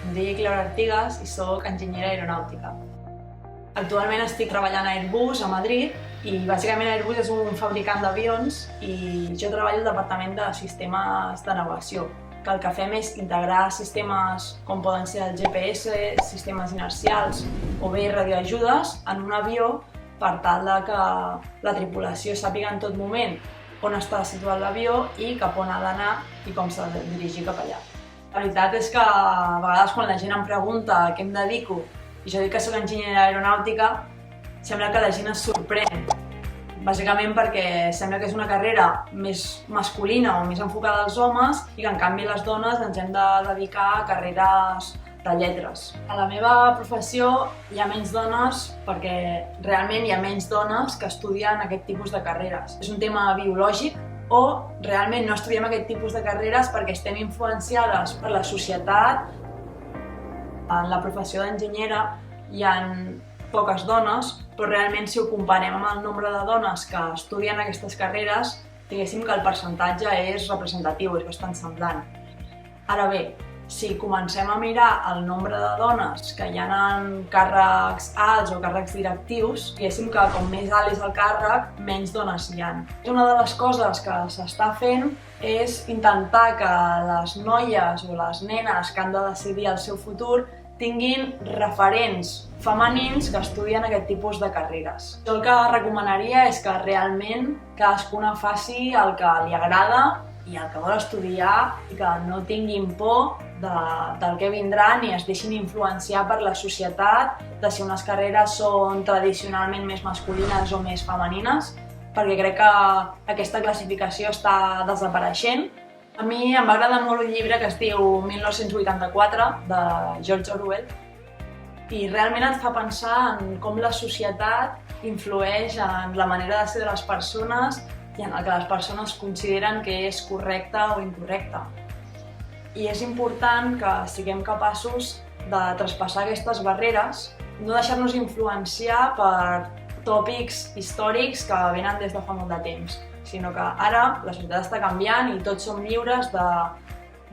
Em dic Laura Artigas i soc enginyera aeronàutica. Actualment estic treballant a Airbus a Madrid i bàsicament Airbus és un fabricant d'avions i jo treballo al departament de sistemes de navegació, que el que fem és integrar sistemes com poden ser el GPS, sistemes inercials o bé radioajudes en un avió per tal que la tripulació sàpiga en tot moment on està situat l'avió i cap on ha d'anar i com s'ha de dirigir cap allà. La veritat és que a vegades quan la gent em pregunta a què em dedico i jo dic que soc enginyera aeronàutica, sembla que la gent es sorprèn. Bàsicament perquè sembla que és una carrera més masculina o més enfocada als homes i que en canvi les dones ens hem de dedicar a carreres de lletres. A la meva professió hi ha menys dones perquè realment hi ha menys dones que estudien aquest tipus de carreres. És un tema biològic o realment no estudiem aquest tipus de carreres perquè estem influenciades per la societat. En la professió d'enginyera hi ha poques dones, però realment si ho comparem amb el nombre de dones que estudien aquestes carreres, diguéssim que el percentatge és representatiu, és bastant semblant. Ara bé, si comencem a mirar el nombre de dones que hi ha en càrrecs alts o càrrecs directius, diguéssim que com més alt és el càrrec, menys dones hi ha. Una de les coses que s'està fent és intentar que les noies o les nenes que han de decidir el seu futur tinguin referents femenins que estudien aquest tipus de carreres. Jo el que recomanaria és que realment cadascuna faci el que li agrada i el que vol estudiar i que no tinguin por del que vindrà ni es deixin influenciar per la societat de si unes carreres són tradicionalment més masculines o més femenines, perquè crec que aquesta classificació està desapareixent. A mi em va agradar molt un llibre que es diu 1984, de George Orwell, i realment et fa pensar en com la societat influeix en la manera de ser de les persones i en el que les persones consideren que és correcte o incorrecte. I és important que siguem capaços de traspassar aquestes barreres, no deixar-nos influenciar per tòpics històrics que venen des de fa molt de temps, sinó que ara la societat està canviant i tots som lliures de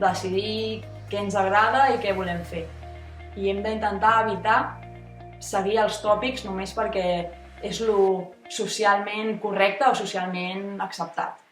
decidir què ens agrada i què volem fer. I hem d'intentar evitar seguir els tòpics només perquè és lo socialment correcte o socialment acceptat.